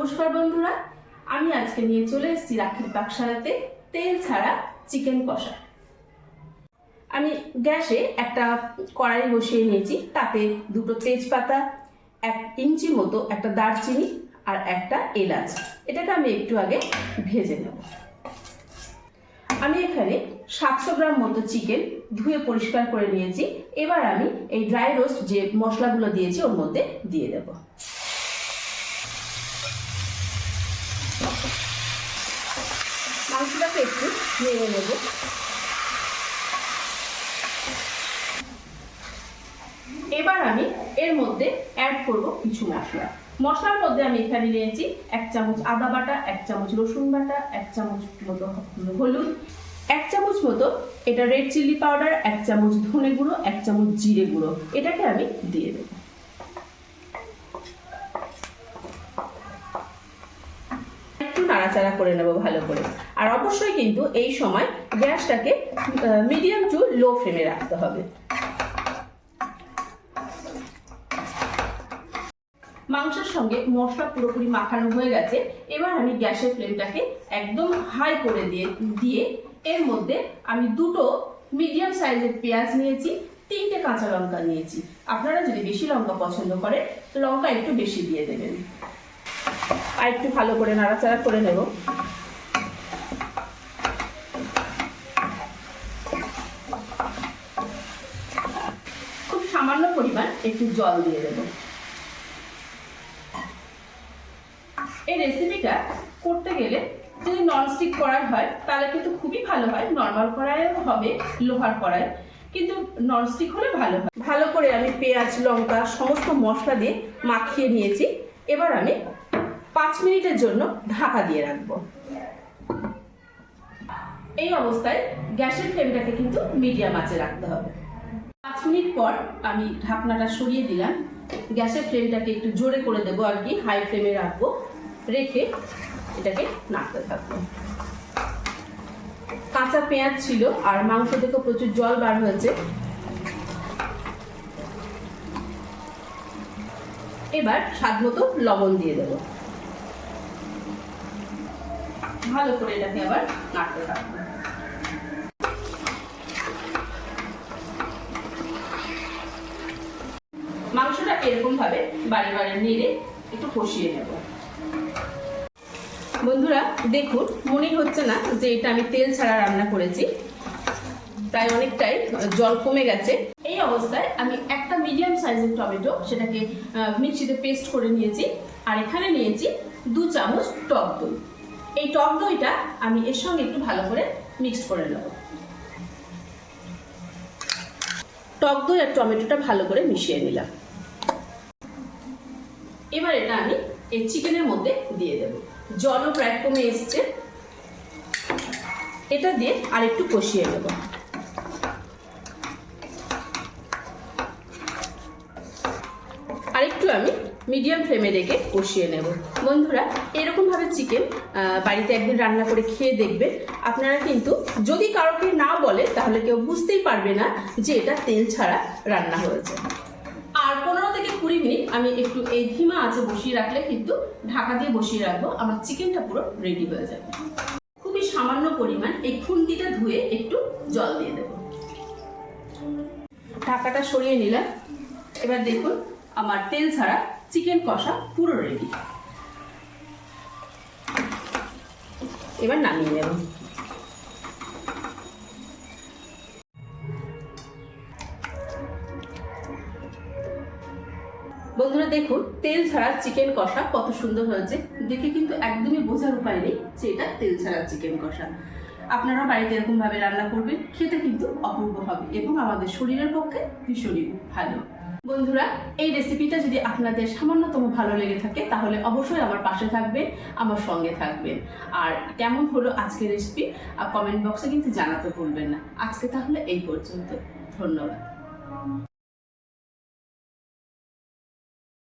নমস্কার বন্ধুরা, আমি আজকে নিয়ে চলে এসেছি রাখির পাকশালাতে তেল ছাড়া চিকেন কষা। আমি গ্যাসে একটা কড়াই বসিয়ে নিয়েছি, তাতে দুটো তেজপাতা, 1 ইঞ্চি মতো একটা দারচিনি আর একটা এলাচ, এটাকে আমি একটু আগে ভেজে নেব। আমি এখানে 700 গ্রাম মতো চিকেন ধুয়ে পরিষ্কার করে নিয়েছি। এবার আমি এই ড্রাই রোস্ট যে মশলাগুলো দিয়েছি ওর মধ্যে দিয়ে দেব। মাংসটাকে একটু নেড়ে নেব। এবার আমি এর মধ্যে অ্যাড করব কিছু মশলা। মশলার মধ্যে আমি এখানে নিয়েছি 1 চামচ আদা বাটা, 1 চামচ রসুন বাটা, 1 চামচ মতো হলুদ, 1 চামচ মতো এটা রেড চিলি পাউডার, 1 চামচ ধনে গুঁড়ো, 1 চামচ জিরে গুঁড়ো, এটাকে আমি দিয়ে দেব। একটু নাড়াচাড়া করে নেব ভালো করে। আর অবশ্যই কিন্তু এই সময় গ্যাসটাকে মিডিয়াম টু লো ফ্লেমে রাখতে হবে। মাংসের সঙ্গে মশলা পুরোপুরি মাখানো হয়ে গেছে। এবার আমি গ্যাসের ফ্লেমটাকে একদম হাই করে দিয়ে এর মধ্যে আমি 2টো মিডিয়াম সাইজের পেঁয়াজ নিয়েছি, 3টে কাঁচা লঙ্কা নিয়েছি। আপনারা যদি বেশি লঙ্কা পছন্দ করেন লঙ্কা একটু বেশি দিয়ে দেবেন। আর একটু ভালো করে নাড়াচাড়া করে নেব। খুব সামান্য পরিমাণ একটু জল দিয়ে দেব। এই রেসিপিটা করতে গেলে যদি ননস্টিক কড়াই হয় তাহলে কিন্তু খুবই ভালো হয়। নর্মাল কড়াইও হবে, লোহার কড়াই, কিন্তু ননস্টিক হলে ভালো হয়। ভালো করে আমি পেঁয়াজ লঙ্কা সমস্ত মশলা দিয়ে মাখিয়ে নিয়েছি। এবার আমি 5 মিনিটের জন্য ঢাকা দিয়ে রাখবো। এই অবস্থায় গ্যাসের ফ্লেমটাকে কিন্তু মিডিয়াম আঁচে রাখতে হবে। 5 মিনিট পর আমি ঢাকনাটা সরিয়ে দিলাম। গ্যাসের ফ্লেমটাকে একটু জোরে করে দেবো, আর কি হাই ফ্লেমে রাখবো, রেখে এটাকে নাড়তে থাকবো। কাঁচা পেঁয়াজ ছিল আর মাংস থেকে প্রচুর জল বার হয়েছে। এবার স্বাদ মতো লবণ দিয়ে দেবো। ভালো করে এটাকে আবার নাড়তে থাকবো। মাংসটা এরকম ভাবে বারে বারে নেড়ে একটু কষিয়ে নেব। বন্ধুরা দেখুন, মনেই হচ্ছে না যে এটা আমি তেল ছাড়া রান্না করেছি, প্রায় অনেকটাই জল কমে গেছে। এই অবস্থায় আমি একটা মিডিয়াম সাইজের টমেটো, সেটাকে মিক্সিতে পেস্ট করে নিয়েছি। আর এখানে নিয়েছি 2 চামচ টক দই। এই টক দইটা আমি এর সঙ্গে একটু ভালো করে মিক্সড করে নেব। টক দই আর টমেটোটা ভালো করে মিশিয়ে নিলাম। এবার এটা আমি এই চিকেনের মধ্যে দিয়ে দেব। জলও প্রায় কমে এসছে। এটা দিয়ে আর একটু কষিয়ে নেব। আর একটু আমি মিডিয়াম ফ্লেমে রেখে কষিয়ে নেব। বন্ধুরা এরকম ভাবে চিকেন বাড়িতে একদিন রান্না করে খেয়ে দেখবেন। আপনারা কিন্তু যদি কাউকে না বলে তাহলে কেউ বুঝতেই পারবে না যে এটা তেল ছাড়া রান্না হয়েছে। আর 15 থেকে 20 মিনিট আমি একটু এই ধিমা আঁচে বসিয়ে রাখলে, কিন্তু ঢাকা দিয়ে বসিয়ে রাখবো, আমার চিকেনটা পুরো রেডি হয়ে যাবে। খুবই সামান্য পরিমাণ এই খুন্তিটা ধুয়ে একটু জল দিয়ে দেব। ঢাকাটা সরিয়ে নিলাম। এবার দেখুন আমার তেল ছাড়া চিকেন কষা পুরো রেডি। এবার নামিয়ে নেব। বন্ধুরা দেখুন তেল ছাড়া চিকেন কষা কত সুন্দর হয়েছে। দেখে কিন্তু একদমই বোঝার উপায় নেই যে এটা তেল ছাড়া চিকেন কষা। আপনারা বাড়িতে এরকম ভাবে রান্না করবেন, খেতে কিন্তু অপূর্ব হবে এবং আমাদের শরীরের পক্ষে ভীষণই ভালো। বন্ধুরা এই রেসিপিটা যদি আপনাদের সামান্যতম ভালো লেগে থাকে তাহলে অবশ্যই আমার পাশে থাকবেন, আমার সঙ্গে থাকবেন। আর কেমন হলো আজকের রেসিপি কমেন্ট বক্সে কিন্তু জানাতে ভুলবেন না। আজকে তাহলে এই পর্যন্ত। ধন্যবাদ।